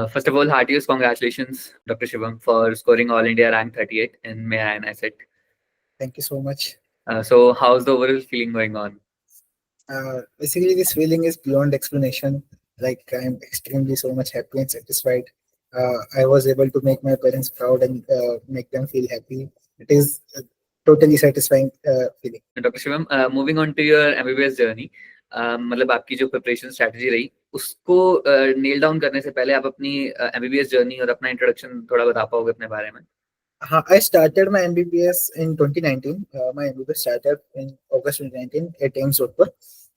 First of all, heartiest congratulations, Dr. Shivam, for scoring All India rank 38 in MEA and ISET. Thank you so much. So, how's the overall feeling going on? Basically, this feeling is beyond explanation. Like, I'm extremely so much happy and satisfied. I was able to make my parents proud and make them feel happy. It is a totally satisfying feeling. Dr. Shivam, moving on to your MBBS journey, मतलब आपकी जो preparation strategy रही उसको nail down करने से पहले आप अपनी MBBS जर्नी और अपना इंट्रोडक्शन थोड़ा बता पाओगे अपने बारे में? I started my MBBS in 2019. My MBBS started in August 2019 at AIIMS Jodhpur.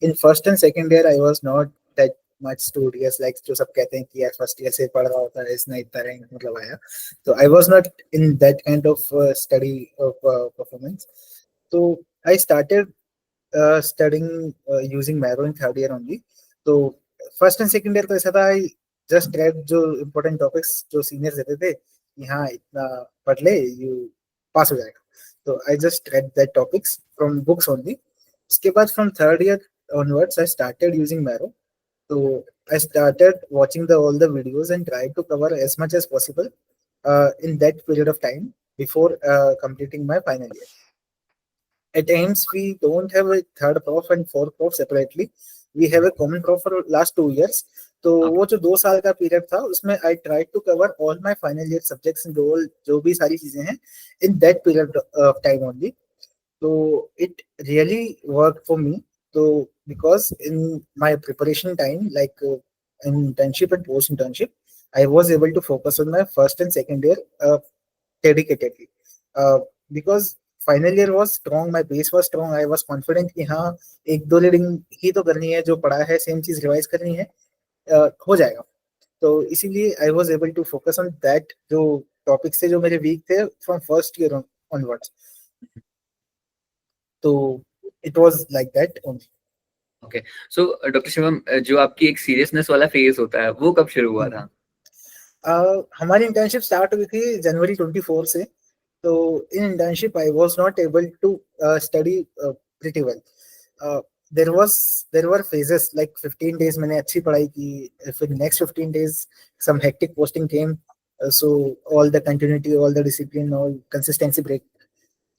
In first and second year, I was not that much studious. Like जो सब कहते हैं कि यार फर्स्ट ईयर से पढ़ रहा होता है इसने इतना रैंक मतलब आया. So I was not in that kind of study of performance. So I started studying using Marrow in third year only. तो फर्स्ट एंड सेकंड ईयर तो ऐसा था I just read जो important topics जो seniors देते थे कि हाँ इतना पढ़ ले यू पास हो जाएगा. तो I just read that topics from books only. उसके बाद from third year onwards I started using Marrow. So I started watching all the videos and tried to cover as much as possible in that period of time before completing my final year. At AIIMS we don't have a third prof and fourth prof separately. We have a common prof for last 2 years. तो वो जो 2 साल का period था उसमें I try to cover all my final year subjects and जो भी सारी चीजें हैं in that period of time only. तो it really work for me. तो because in my preparation time like in internship and post internship I was able to focus on my first and second year dedicatedly because final year was strong. My base was strong. I was confident कि हाँ एक दो reading ही तो करनी है, जो पढ़ा है सेम चीज रिवाइज करनी है, हो जाएगा. तो इसीलिए I was able to focus on that जो टॉपिक्स थे जो मेरे वीक थे फ्रॉम फर्स्ट ईयर ऑनवर्ड्स. तो it was like that only. Okay, so doctor Shivam, जो आपकी एक सीरियसनेस वाला फेज होता है वो कब शुरू हुआ था? हमारी इंटर्नशिप स्टार्ट हुई थी जनवरी 24 से. तो in internship I was not able to study pretty well. there were phases like 15 days मैंने अच्छी पढ़ाई की. फिर next 15 days some hectic posting came. So all the continuity, all the discipline, all consistency break.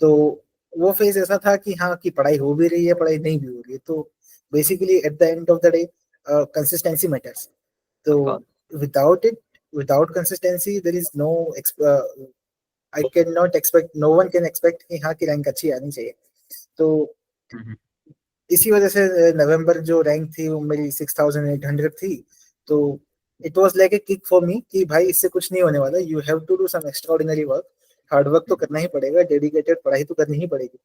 तो वो phase ऐसा था कि हाँ कि पढ़ाई हो भी रही है, पढ़ाई नहीं भी हो रही है. तो basically eight the end of the day consistency matters. तो without it, without consistency there is no I cannot expect, no one can expect कि हाँ की रैंक अच्छी आनी चाहिए. तो इसी वजह से नवंबर जो रैंक थी वो मेरी 6800 थी. तो it was like a kick for me कि भाई इससे कुछ नहीं होने वाला. You have to do some extraordinary work. Hard work तो करना ही पड़ेगा, डेडिकेटेड पढ़ाई तो करनी ही पड़ेगी.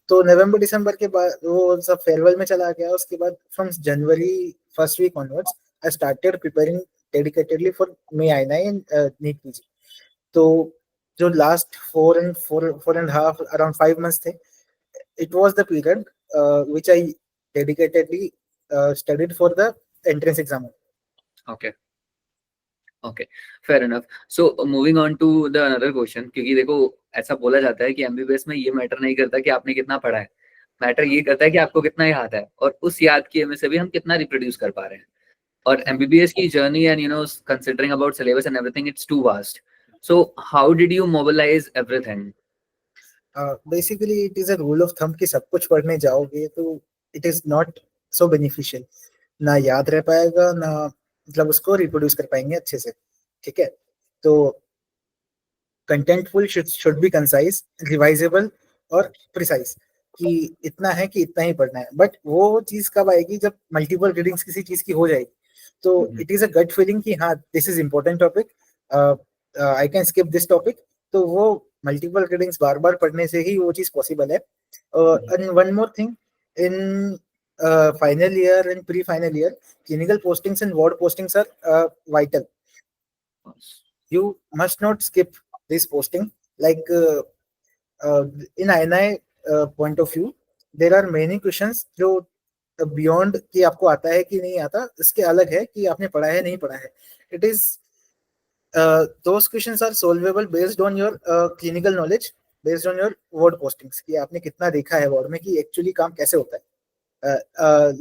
तो नवंबर दिसंबर के बाद वो सब फेयरवेल में चला गया. उसके बाद from January first week onwards I started preparing dedicatedly for May I 9 NEET PG. तो जो लास्ट 4 and 4.5 अराउंड 5 months थे, it was the period which I dedicatedly studied for the entrance exam. Okay. Okay, fair enough. So moving on to the another question, क्योंकि देखो ऐसा बोला जाता है कि एमबीबीएस में ये मैटर नहीं करता कि आपने कितना पढ़ा है, मैटर ये करता है कि आपको कितना याद है, और उस याद किए में से भी हम कितना रिप्रोड्यूस कर पा रहे हैं. और एमबीबीएस की journey and considering about syllabus and everything, it's too vast. So how did you mobilize everything? Basically it is a rule of thumb कि सब कुछ पढ़ने जाओगे तो it is not so beneficial. ना याद रह पाएगा, ना मतलब उसको रिप्रोड्यूस कर पाएंगे अच्छे से. ठीक है. तो कंटेंटफुल शुड बी कंसाइज, रिवाइजेबल और प्रिसाइज कि इतना है कि इतना ही पढ़ना है. बट वो चीज कब आएगी जब मल्टीपल रीडिंग्स किसी चीज की हो जाएगी. तो it is a gut feeling कि हाँ this is important topic, I can skip this topic. तो वो मल्टीपल रीडिंग्स बार बार पढ़ने से ही वो चीज पॉसिबल है. And one more thing, in final year and pre final year clinical postings and ward postings are vital. You must not skip this posting. Like in INI point of view, there are many questions जो beyond कि आपको आता है कि नहीं आता, इसके अलग है कि आपने पढ़ा है नहीं पढ़ा है. It is those questions are solvable based on your clinical knowledge, based on your ward postings कि आपने कितना देखा है ward में कि actually काम कैसे होता है.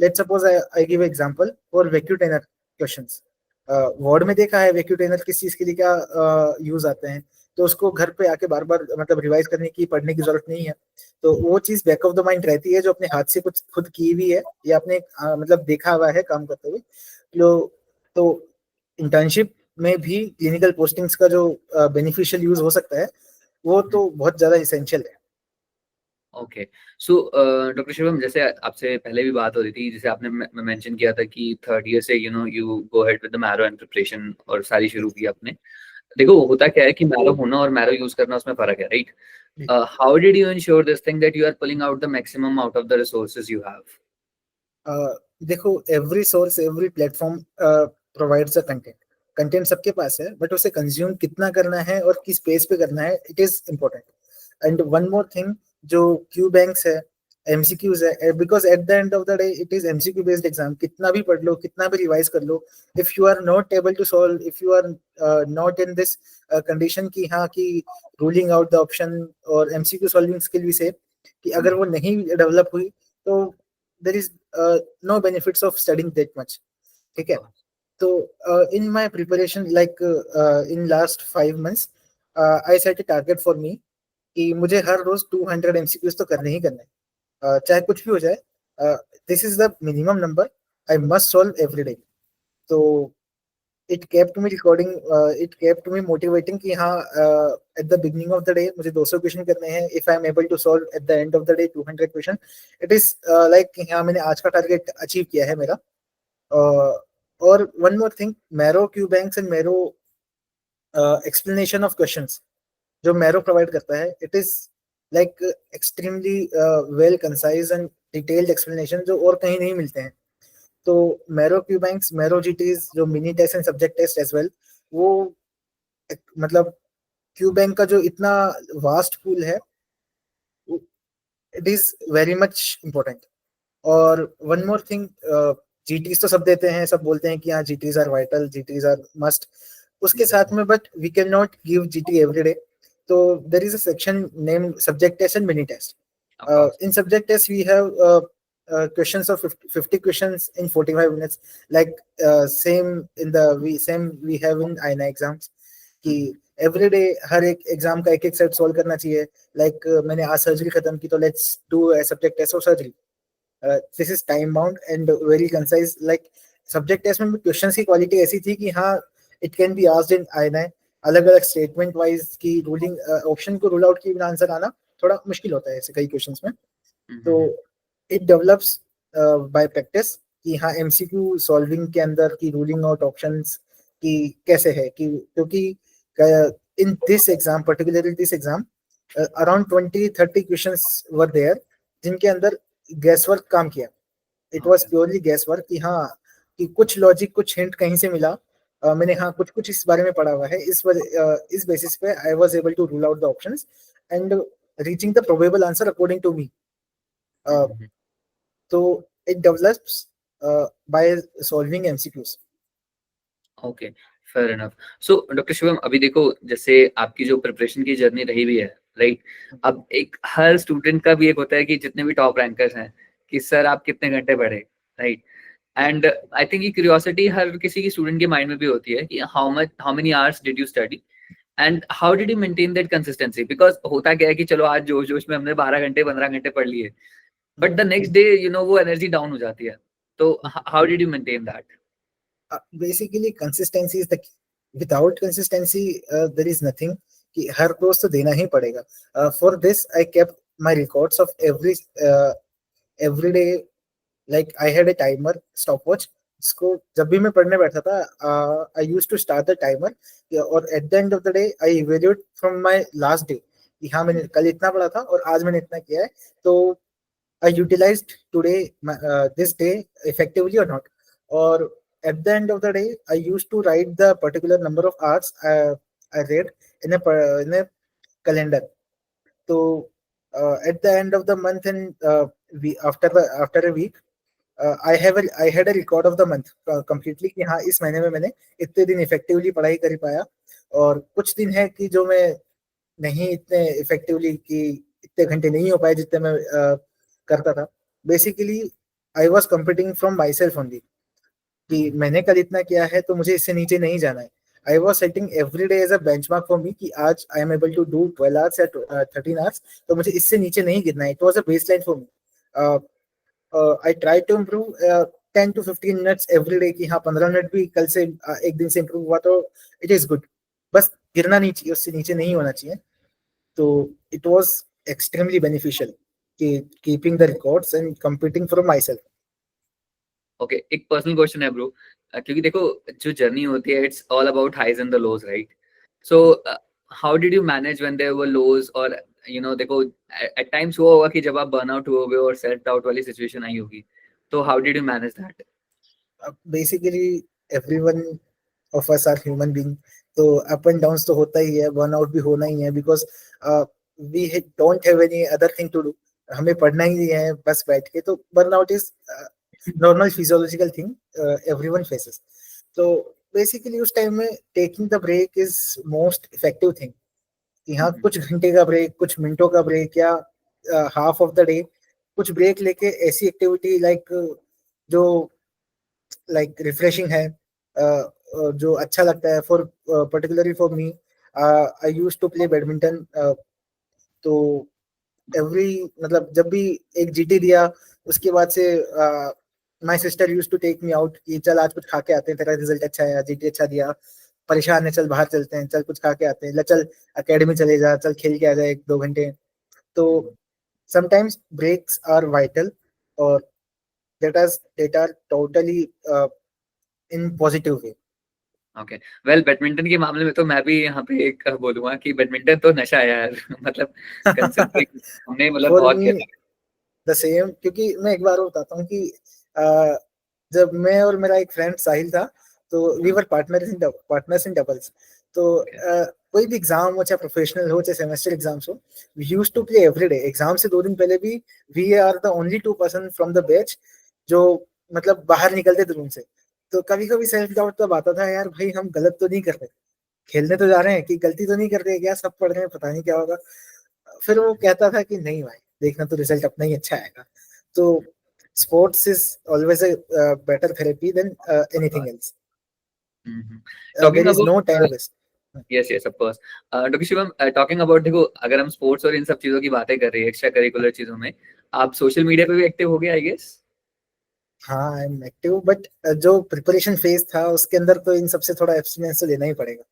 Let's suppose I give example for vacutainer questions. Ward में देखा है वैक्यूम क्लीनर किस चीज के लिए क्या यूज आते हैं, तो उसको घर पे आके बार बार मतलब रिवाइज करने की पढ़ने की जरूरत नहीं है। तो वो चीज बैक ऑफ द माइंड रहती है जो अपने हाथ से कुछ खुद की हुई है या अपने मतलब देखा हुआ है काम करते हुए। तो इंटर्नशिप में भी क्लिनिकल पोस्टिंग्स का जो बेनिफिशियल यूज हो सकता है वो तो बहुत ज्यादा इसेंशियल है। ओके। सो डॉक्टर शिवम, जैसे आपसे पहले भी बात हो रही थी, जैसे आपने मेंशन किया था कि थर्ड ईयर से you go head with the marrow and preparation और सारी शुरू की आपने। देखो होता क्या है कि मैरो होना और मैरो यूज करना उसमें फर्क है, right? How did you ensure this thing that you are pulling out the maximum out of the resources you have? देखो every source every platform provides a content. Content सबके पास है बट उसे consume कितना करना है और किस पेस पे करना है it is important. And one more thing, जो क्यू बैंक्स है, एमसीक्यूज है, because at the end of the day it is MCQ based exam. कितना भी पढ़ लो कितना भी रिवाइज कर लो, if you are not able to solve, if you are not in this condition की हाँ की रूलिंग आउट द ऑप्शन और एमसीक्यू सॉल्विंग स्किल भी से कि अगर वो नहीं डेवलप हुई तो there is no benefits of studying that much। ठीक है। तो in my preparation like in last 5 months I set a target for me कि मुझे हर रोज 200 एमसीक्यूज तो करने ही करने हैं। चाहे कुछ भी हो जाए, this is the minimum number I must solve every day. तो it kept me recording, it kept me motivating कि हाँ at the beginning of the day मुझे 200 क्वेश्चन करने हैं। If I am able to solve at the end of the day 200 question, it is like हाँ मैंने आज का target achieve किया है मेरा। और one more thing, Marrow Q banks and Marrow explanation of questions जो मैरो प्रोवाइड करता है it is like extremely well concise and detailed explanation जो और कहीं नहीं मिलते हैं। तो Marrow Q banks, Marrow GTs, जो mini test and subject test as well, वो मतलब क्यू बैंक का जो इतना वास्ट पूल है it is very much important. और वन मोर थिंग, जीटीज तो सब देते हैं, सब बोलते हैं कि हाँ GTs are vital, GTs are must, उसके साथ में but we can not give GT every day. तो there is a section named subject test and mini test. In subject test we have questions of 50 questions in 45 minutes, like same in the we have in INA exams कि every day हर एक exam का एक एक set solve करना चाहिए। Like मैंने आज surgery खत्म की तो let's do a subject test of surgery. This is time bound and very concise. Like subject test में क्वेश्चंस की क्वालिटी ऐसी थी कि हाँ it can be asked in INI अलग अलग स्टेटमेंट वाइज की रूलिंग ऑप्शन को रूल आउट की बिना आंसर आना थोड़ा मुश्किल होता है ऐसे कई क्वेश्चंस में। तो इट डेवलप्स बाय प्रैक्टिस कि हाँ एमसीक्यू सॉल्विंग के अंदर की रूलिंग आउट ऑप्शंस की कैसे है कि क्योंकि in this exam particularly this exam around 20-30 questions were there जिनके अंदर गैस वर्क काम किया। It was purely guess work कि हाँ कि कुछ लॉजिक कुछ हिंट कहीं से मिला। मैंने हाँ कुछ कुछ इस बारे में पढ़ा हुआ है, इस बेसिस पे I was able to rule out the options and reaching the probable answer according to me. तो it develops by solving MCQs. Okay, fair enough. So doctor Shivam, अभी देखो जैसे आपकी जो प्रिपरेशन की जर्नी रही भी है, राइट? अब एक हर स्टूडेंट का भी एक होता है कि जितने भी टॉप रैंकर्स हैं कि सर आप कितने घंटे पढ़े, राइट? एंड आई थिंक ये क्यूरियोसिटी हर किसी की स्टूडेंट के माइंड में भी होती है कि how many hours did you study and how did you maintain that consistency? Because होता क्या है कि चलो आज जोश जोश में हमने 12 घंटे 15 घंटे पढ़ लिए, बट द नेक्स्ट डे वो एनर्जी डाउन हो जाती है। तो how did you maintain that? Basically consistency is the key. Without consistency there is nothing कि हर रोज तो देना ही पड़ेगा। For this I kept my records of every day. Like I had a timer stopwatch जिसको जब भी मैं पढ़ने बैठा था I used to start the timer और at the end of the day I evaluate from my last day कि हाँ मैंने कल इतना पढ़ा था और आज मैंने इतना किया है। तो I utilized today this day effectively or not. Or at the end of the day, I used to write the particular number of hours I read in a calendar. So at the end of the month and after a week, I had a record of the month completely कि हाँ इस महीने में मैंने इतने दिन effectively पढ़ाई कर पाया और कुछ दिन है कि जो मैं नहीं इतने इफेक्टिवली कि इतने घंटे नहीं हो पाए जितने मैं करता था। Basically I was competing from my self only. कि मैंने कल इतना किया है तो मुझे इससे नीचे नहीं जाना है. I was setting every day as a benchmark for me कि आज I am able to do 12 hours या 13 hours, तो मुझे इससे नीचे नहीं गिरना है. It was a baseline for me. Uh, I try to improve 10 to 15 minutes every day कि हाँ 15 मिनट भी कल से एक दिन से improve हुआ तो it is good. बस गिरना नहीं चाहिए, उससे नीचे नहीं होना चाहिए. तो it was extremely beneficial कि keeping the records and competing for myself. Okay, एक पर्सनल क्वेश्चन है ब्रो, क्योंकि देखो जो जर्नी होती है it's all about highs and the lows, right? So how did you manage when there were lows, और देखो एट टाइम्स हुआ होगा कि जब आप बर्नआउट हुए होगे और सेल्फ डाउट वाली सिचुएशन आई होगी, तो how did you manage that? Basically everyone of us are human being, तो अप एंड डाउन्स तो होता ही है, बर्नआउट भी होना ही है, because we don't have any other thing to do. हमें पढ़ना ही है बस बैठ के, तो burnout is normal physiological thing everyone faces. तो बेसिकली उस टाइम में taking the break is most effective thing. कि हाँ कुछ घंटे का ब्रेक, कुछ मिनटों का ब्रेक, या हाफ ऑफ द डे कुछ ब्रेक लेके ऐसी एक्टिविटी जो लाइक रिफ्रेशिंग है, जो अच्छा लगता है. For particularly for me, I used to play badminton. तो एवरी मतलब जब भी एक जीटी दिया उसके बाद से my sister used to take me out कि चल आज कुछ खा के आते हैं, तेरा रिजल्ट अच्छा है, जीटी अच्छा दिया, परेशान है, चल बाहर चलते हैं, चल कुछ खा के आते हैं, चल एकेडमी चले जा, चल खेल के आ जाए 1-2 घंटे. तो समटाइम्स ब्रेक्स आर वाइटल, और that are totally in positive way. Okay, well badminton के मामले में तो मैं भी यहाँ पे एक बोलूंगा कि बैडमिंटन तो नशा है यार मतलब कंसिडरिंग हमने मतलब For बहुत me खेला है। the same, क्योंकि मैं एक बार बताता हूँ कि अ, जब मैं और मेरा एक फ्रेंड साहिल था, तो we were partners in doubles. तो कोई भी एग्जाम हो, चाहे प्रोफेशनल हो, चाहे सेमेस्टर एग्जाम्स हो, we use to play every day. Exam से 2 दिन पहले भी we are the only 2 person from the batch जो मतलब बाहर निकलते थे रूम से. तो कभी कभी सेल्फ डाउट तब आता था, यार भाई हम गलत तो नहीं कर रहे, खेलने तो जा रहे हैं, कि गलती तो नहीं कर रहे क्या, सब पढ़ रहे हैं, पता नहीं क्या होगा. फिर वो कहता था कि नहीं भाई, देखना तो रिजल्ट अपना ही अच्छा आएगा. तो sports is always a better therapy than anything else. Talking there is no time about, waste. Yes yes of course, doctor Shivam, talking about, देखो अगर हम स्पोर्ट्स और इन सब चीजों की बातें कर रहे हैं, एक्स्ट्रा करिकुलर चीजों में, आप सोशल मीडिया पे भी एक्टिव हो गए आई गेस? हाँ आई एम एक्टिव, बट जो प्रिपरेशन फेज था उसके अंदर तो इन सबसे थोड़ा एब्सटिनेंस तो लेना ही पड़ेगा.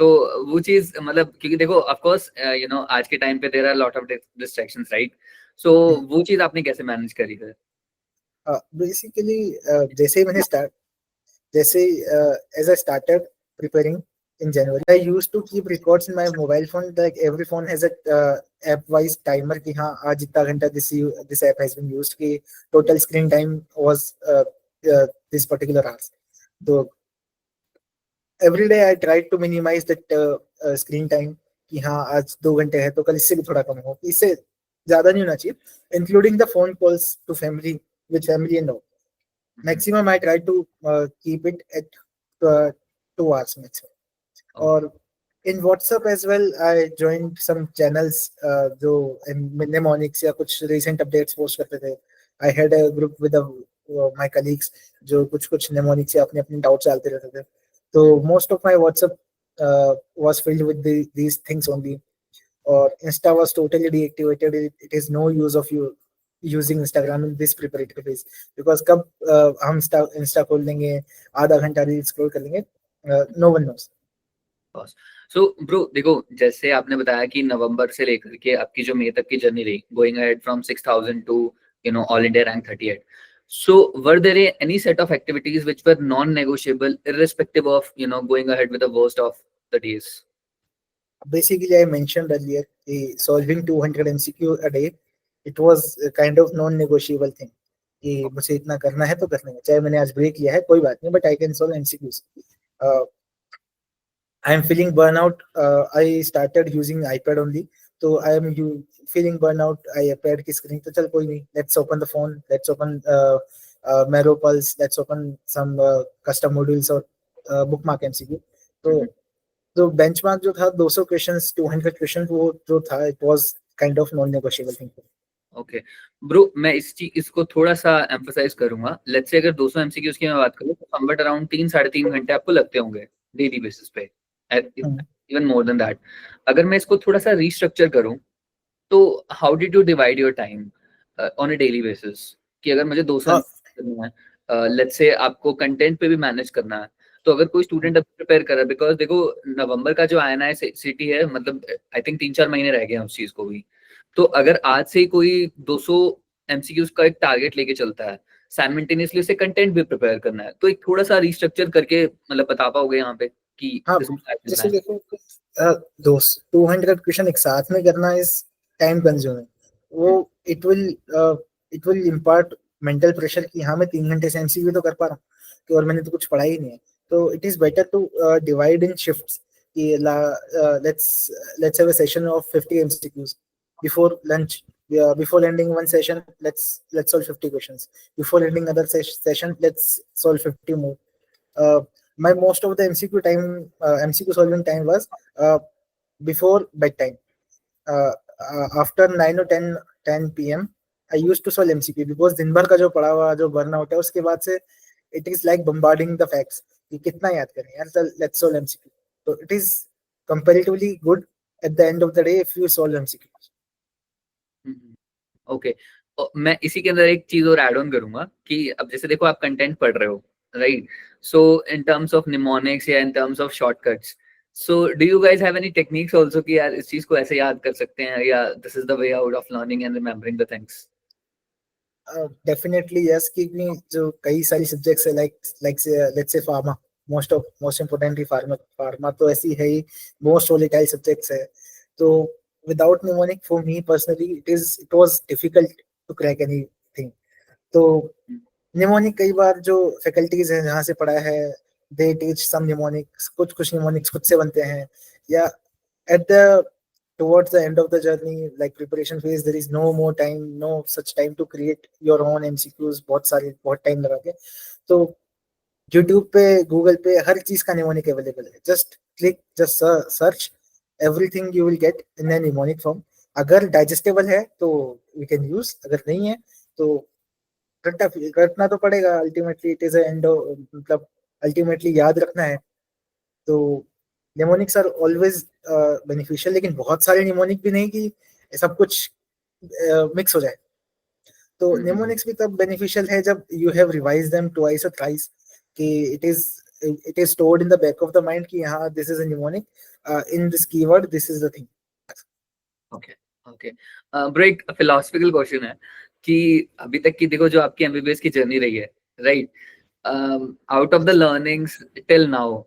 तो वो चीज मतलब, क्योंकि देखो ऑफ कोर्स आज के टाइम पे there are lot of distractions, right? So वो चीज आपने कैसे मैनेज करी है? बेसिकली जैसे ही मैंने स्टार्ट जैसे as I started preparing in January, I used to keep records in my mobile phone. Like every phone has a app-wise timer कि हाँ आज इतना घंटा this app has been used, कि total screen time was this particular hours. So every day I tried to minimize that screen time कि हाँ आज 2 घंटे है तो कल इससे भी थोड़ा कम हो, इससे ज्यादा नहीं होना चाहिए. Including the phone calls to family, with family and all. Maximum I try to keep it at 2 hours maximum. और in WhatsApp as well I joined some channels जो mnemonics या कुछ recent updates post करते थे. I had a group with my colleagues जो कुछ कुछ mnemonics या अपने अपने doubts डालते रहते थे. तो most of my WhatsApp was filled with these things only. और Insta was totally deactivated. It is no use of you using Instagram in this preparatory phase, because कब हम इंस्टा खोल लेंगे, आधा घंटा रील स्क्रॉल कर लेंगे, no one knows. So bro देखो, जैसे आपने बताया कि नवंबर से लेकर के आपकी जो मई तक की जर्नी रही, going ahead from 6000 to all India rank 38, so were there any set of activities which were non-negotiable irrespective of going ahead with the worst of the days? Basically I mentioned earlier solving 200 MCQ a day, it was a kind of non negotiable thing कि मुझे इतना करना है तो करना है, चाहे मैंने आज ब्रेक लिया है कोई बात नहीं, but I can solve MCQs. I am feeling burnout. I started using iPad only. So I am feeling burnout. iPad की screen तो चल कोई नहीं. Let's open the phone. Let's open Mero Pulse. Let's open some custom modules और bookmark MCQ. तो तो benchmark जो था 200 questions, 200 questions, वो जो था it was kind of non-negotiable thing. Okay bro, मैं इसको थोड़ा सा एम्फसाइज करूंगा। लेट्स से अगर 200 एमसीक्यूज की मैं बात करूं तो समवट अराउंड 3-3.5 घंटे आपको लगते होंगे डेली बेसिस पे, इवन मोर देन दैट। अगर मैं इसको थोड़ा सा रीस्ट्रक्चर करूं तो how did you divide your time on a daily basis, कि अगर मुझे 200 हाँ, करना है, लेट्स से आपको कंटेंट पे भी मैनेज करना है, तो अगर कोई स्टूडेंट अब प्रिपेयर कर रहा है, बिकॉज देखो नवंबर का जो आईएनआई सिटी है, मतलब आई थिंक 3-4 महीने रह गए हैं उस चीज को भी। तो अगर आज से ही कोई 200 एमसीक्यूज का एक टारगेट लेके चलता है, साइमल्टेनियसली उसे कंटेंट भी प्रिपेयर करना है, तो एक थोड़ा सा रिस्ट्रक्चर करके मतलब बता पाओगे यहाँ पे कि हाँ, दिस इज जैसे देखो, दो 200 क्वेश्चन एक साथ में करना इज टाइम कंज्यूमिंग। वो it will impart mental pressure कि हाँ मैं 3 घंटे से एमसीक्यू तो कर पा रहा हूँ, कि और मैंने तो कुछ पढ़ा ही नहीं है। तो it is better to divide in shifts कि let's have a session of 50 MCQs before lunch. Before ending one session, let's solve 50 questions. Before ending another session, let's solve 50 more. Uh, my most of the MCQ solving time was before bedtime. After 9 or 10 p.m. I used to solve MCQ because दिन भर का जो पढ़ा हुआ जो burnout है उसके बाद से it is like bombarding the facts कि कितना याद करें यार, चल let's solve MCQ. So it is comparatively good at the end of the day if you solve MCQ. Okay. मैं इसी के अंदर एक चीज और ऐड ऑन करूंगा कि अब जैसे देखो आप कंटेंट पढ़ रहे हो, right? So in terms of mnemonics या in terms of shortcuts, so do you guys have any techniques also कि यार इस चीज को ऐसे याद कर सकते हैं, या this is the way out of learning and remembering the things? Definitely yes, क्योंकि जो कई सारी सब्जेक्ट्स है like let's say pharma, most importantly pharma तो ऐसी है ही, मोस्ट वोलेटाइल सब्जेक्ट्स है। तो without mnemonic for me personally it was difficult to crack anything. तो निमोनिक कई बार जो फैकल्टीज हैं जहाँ से पढ़ा है दे टीच सम निमोनिक्स, कुछ निमोनिक्स खुद से बनते हैं, या at the towards the end of the journey like preparation phase there is no such time to create your own MCQs बहुत टाइम लगा के। तो YouTube पे गूगल पे हर चीज का निमोनिक अवेलेबल है, just search everything you will get in A mnemonic form. अगर डाइजेस्टेबल है तो वी कैन यूज, अगर नहीं है तो रटना तो पड़ेगा। अल्टीमेटली इट इज एंड, मतलब अल्टीमेटली याद रखना है। तो निमोनिक्स आर ऑलवेज बेनिफिशियल, लेकिन बहुत सारे निमोनिक भी नहीं कि सब कुछ मिक्स हो जाए। तो निमोनिक्स भी तब बेनिफिशियल है जब you have revise them twice और थ्राइस, कि it is stored in the back of the mind कि हाँ this is a mnemonic, in this keyword this is the thing. Okay okay bro, एक philosophical question है कि अभी तक की देखो जो आपकी एमबीबीएस की जर्नी रही है, right? Out of the learnings till now,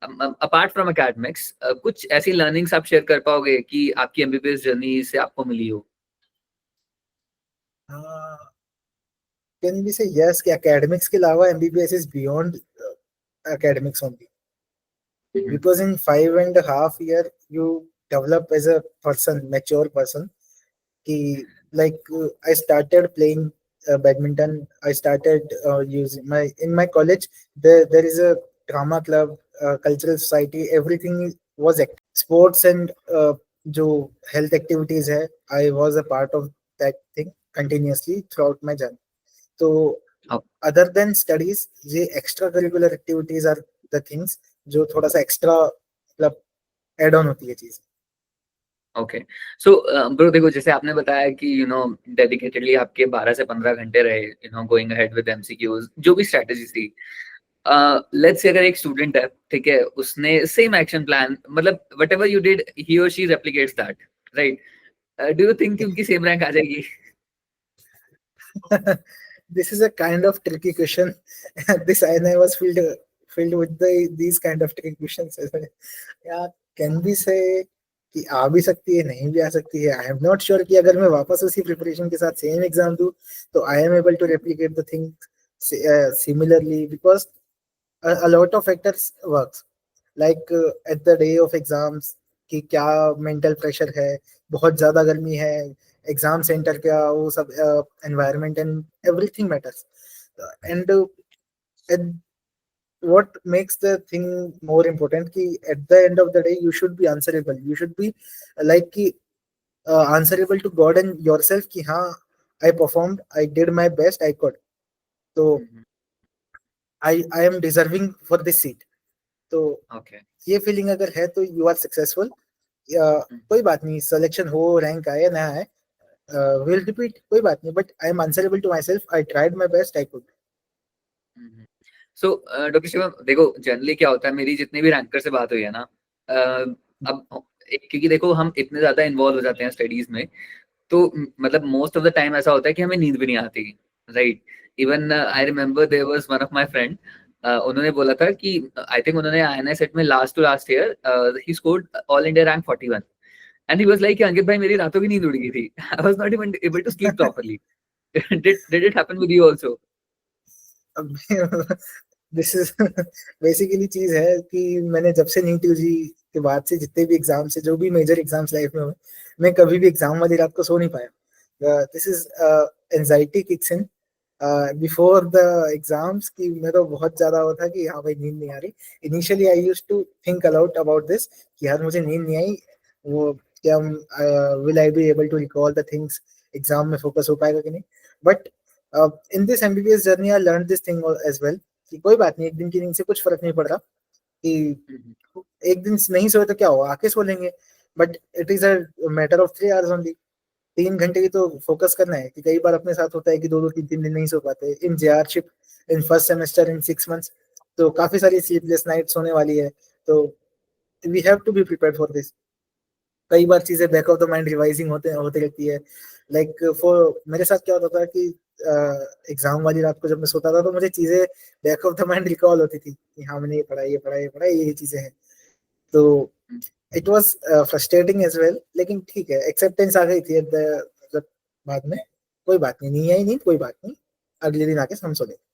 apart from academics, कुछ ऐसी लर्निंग्स आप शेयर कर पाओगे कि आपकी एमबीबीएस जर्नी से आपको मिली हो? कैन बी से यस कि एकेडमिक्स के अलावा MBBS is beyond academics only, because in 5.5 years you develop as a person, mature person. I started playing badminton. I started using my college. There is a drama club, cultural society. Everything was sports and जो health activities है. I was a part of that thing continuously throughout my journey. So other than studies, ये extra curricular activities are the things जो थोड़ा सा extra मतलब add on होती है चीज। ओके सो ब्रो देखो, जैसे आपने बताया कि डेडिकेटेडली आपके 12 से 15 घंटे रहे गोइंग अहेड विद एमसीक्यूज, जो भी स्ट्रेटजी थी। लेट्स से अगर एक स्टूडेंट है, ठीक है, उसने सेम एक्शन प्लान, मतलब व्हाटएवर यू डिड ही और she replicates that, right? Do you think कि उनकी सेम रैंक आ जाएगी? This is a kind of tricky question. This I was filled with these kind of tricky questions. Yeah, can we say कि आ भी सकती है, नहीं भी आ सकती है। आई एम नॉट श्योर कि अगर मैं वापस उसी प्रिपरेशन के साथ सेम एग्जाम दूं तो I am able to replicate the thing similarly, because a lot of factors works like at the day of exams कि क्या मेंटल प्रेशर है, बहुत ज्यादा गर्मी है, एग्जाम सेंटर क्या, वो सब environment and everything matters. And what makes the thing more important कि at the end of the day you should be answerable, you should be like कि answerable to God and yourself कि हाँ I performed, I did my best I could. So I am deserving for this seat. तो okay. ये feeling अगर है तो you are successful. कोई बात नहीं, सिलेक्शन हो, रैंक आए ना आए, विल रिपीट, कोई बात नहीं, but I am answerable to myself, I tried my best, I could. So doctor Shivam, देखो जनरली क्या होता है, मेरी जितनी भी रैंकर से बात हुई है ना, अब क्योंकि देखो हम इतने ज्यादा इन्वॉल्व हो जाते हैं स्टडीज में, तो मतलब मोस्ट ऑफ द टाइम ऐसा होता है कि हमें नींद भी नहीं आती, right. Even I remember there was one of my friend, उन्होंने बोला था कि आई थिंक उन्होंने आईएनआई सेट में लास्ट टू लास्ट ईयर ही scored all India rank 41, and he was like Ankit भाई मेरी रातों की नींद उड़ गई थी, I was not even able to sleep properly. Did it happen with you also? This is basically चीज है कि मैंने जब से नीट यूजी के बाद से जितने भी एग्जाम से, जो भी मेजर एग्जाम्स लाइफ में हुए, मैं कभी भी एग्जाम वाली रात को सो नहीं पाया। This is anxiety kicks in before the exams, कि मेरा बहुत ज्यादा वो था कि हाँ भाई नींद नहीं आ रही। Initially I used to think aloud about this कि यार मुझे नींद नहीं आई, वो क्या will I be able to recall the things, exam में फोकस हो पाएगा कि नहीं। But in this MBBS journey I learn this thing as well, कि कोई बात नहीं, एक दिन की नींद से कुछ फर्क नहीं पड़ रहा, कि एक दिन नहीं सोए तो क्या हुआ, आके सो लेंगे, but it is a matter of 3 hours only. 3 घंटे की तो फोकस करना है, कि कई बार अपने साथ होता है कि 2-2 3-3 दिन नहीं सो पाते in JRship, in first semester, in 6 months, तो काफी सारी स्लीपलेस नाइट्स होने वाली है। तो we have to be prepared for this. कई बार चीजें back of the mind revising होते रहती है। लाइक फॉर मेरे साथ क्या होता था कि एग्जाम वाली रात को जब मैं सोता था तो मुझे चीजें back of the mind recall होती थी कि हाँ मैंने ये पढ़ा, ये पढ़ा, ये पढ़ा, ये चीजें हैं। तो it was frustrating as well, लेकिन ठीक है, एक्सेप्टेंस आ गई थी मतलब बाद में, कोई बात नहीं, नहीं आई नहीं, कोई बात नहीं, अगले दिन आके हम सो लेंगे।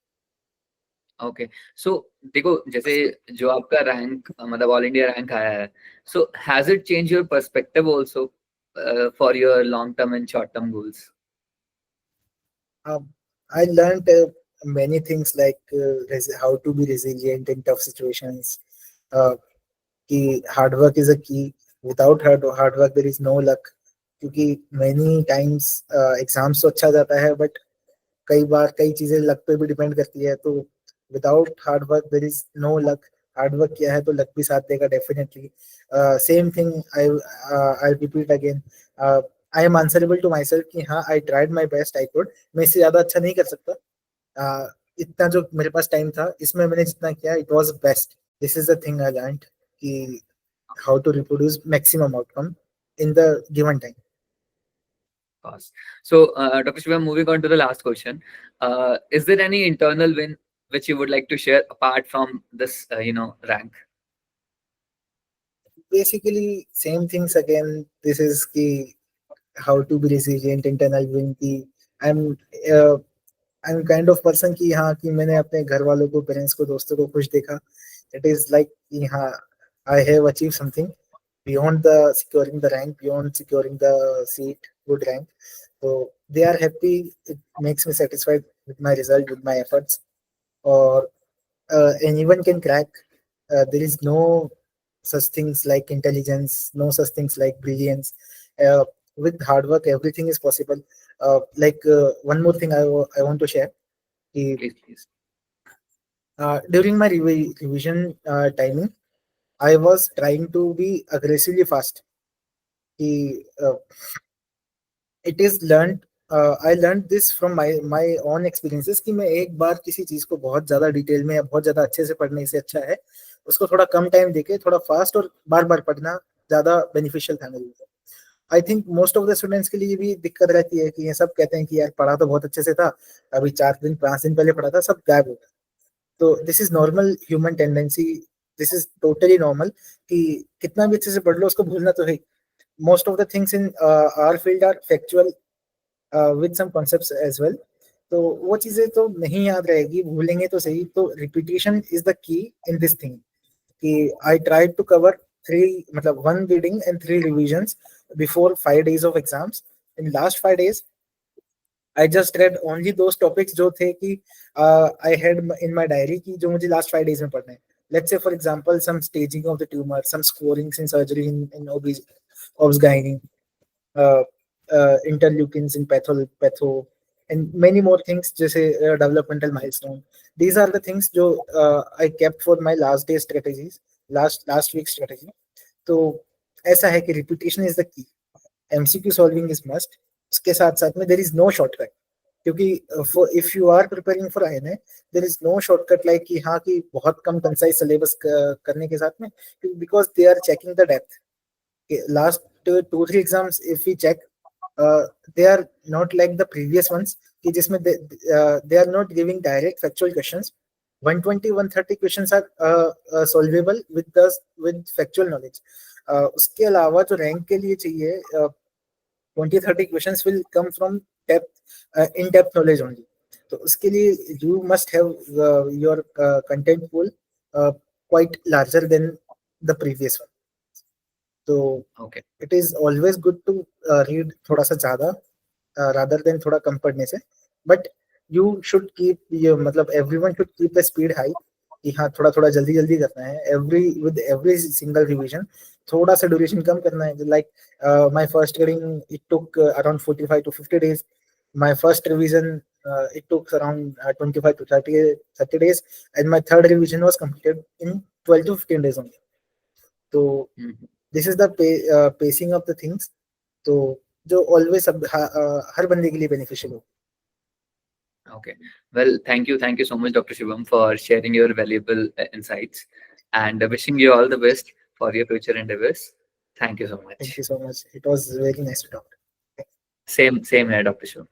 ओके। सो देखो जैसे जो आपका रैंक मतलब ऑल इंडिया रैंक आया है, so has it change your perspective also for your long term and short term goals? I learned many things like how to be resilient in tough situations. Uh, कि hard work is a key. Without hard work there is no luck. क्योंकि many times exams तो अच्छा जाता है, but कई बार कई चीजें luck पे भी डिपेंड करती है। तो without hard work there is no luck. Hard work किया है तो लक भी साथ देगा definitely. Same thing I I repeat again, I am answerable to myself, कि हाँ I tried my best, I could, मैं इससे ज्यादा अच्छा नहीं कर सकता। इतना जो मेरे पास टाइम था इसमें मैंने जितना किया it was best. This is the thing I learned, कि how to reproduce maximum outcome in the given time. Course. So, Dr. Shivam, moving on to the last question, is there any internal win which you would like to share apart from this, rank? Basically, same things again. This is the how to be resilient, internal win की uh, I'm kind of person कि हाँ कि मैंने अपने घर वालों को, parents को, दोस्तों को खुश देखा। It is like कि हाँ I have achieved something beyond the securing the rank, beyond securing the seat, good rank. So they are happy. It makes me satisfied with my result, with my efforts. Or anyone can crack. There is no such things like intelligence, no such things like brilliance. With hard work, everything is possible. One more thing I want to share. Please, please. During my revision timing, I was trying to be aggressively fast. Uh, it is learned I learn this from my own experiences, कि मैं एक बार किसी चीज को बहुत ज्यादा detail में या बहुत ज्यादा अच्छे से पढ़ने से अच्छा है उसको थोड़ा कम टाइम देके थोड़ा फास्ट और बार बार पढ़ना ज्यादा बेनिफिशियल था मेरे लिए। I think most of the students के लिए भी दिक्कत रहती है कि ये सब कहते हैं कि यार पढ़ा तो बहुत अच्छे से था, अभी 4 दिन 5 दिन पहले पढ़ा था, सब गायब हो गया। तो this is normal human tendency, this is totally normal, कि कितना भी अच्छे से पढ़ लो उसको भूलना तो है। Most of the things in our field are factual with some concepts as well. तो वो चीजें तो नहीं याद रहेगी, भूलेंगे तो सही। तो रिपीटिशन इज द की इन दिस थिंग, कि आई ट्राई टू कवर 3, मतलब 1 reading and 3 revisions before 5 days of exams. In last 5 days I just red only those topics जो थे कि I had in my diary की जो मुझे लास्ट 5 days में पढ़ने हैं। Let's say for example some staging of the tumour, some scorings in surgery in obs gynae, interleukins in patho, and many more things जैसे developmental milestone. These are the things जो I kept for my last day strategies, last week strategy. तो ऐसा है कि repetition is the key. MCQ solving is must. उसके साथ साथ में there is no shortcut. क्योंकि if you are preparing for INA, there is no shortcut like कि हाँ कि बहुत कम concise syllabus करने के साथ में, because they are checking the depth. Last 2-3 exams if we check, they are not like the previous ones कि जिसमें they are not giving direct factual questions. 120-130 questions are solvable with factual knowledge. उसके अलावा जो rank के लिए चाहिए 20-30 questions will come from in-depth knowledge only. तो उसके लिए you must have your content pool quite larger than the previous one. तो Okay. it is always good to read थोड़ा सा ज़्यादा rather than थोड़ा कम पढ़ने से, but you should keep मतलब everyone should keep the speed high कि हाँ थोड़ा थोड़ा जल्दी जल्दी करना है, with every single revision थोड़ा सा duration कम करना है. Like my first reading it took around 45 to 50 days. My first revision it took around 25 to 30 days, and my third revision was completed in 12 to 15 days only. So this is the pacing of the things. तो जो always हर बंदे के लिए beneficial हो. Okay. Well, thank you so much, Dr. Shubham, for sharing your valuable insights, and wishing you all the best for your future endeavors. Thank you so much. Thank you so much. It was very nice to talk. Same here, Dr. Shubham.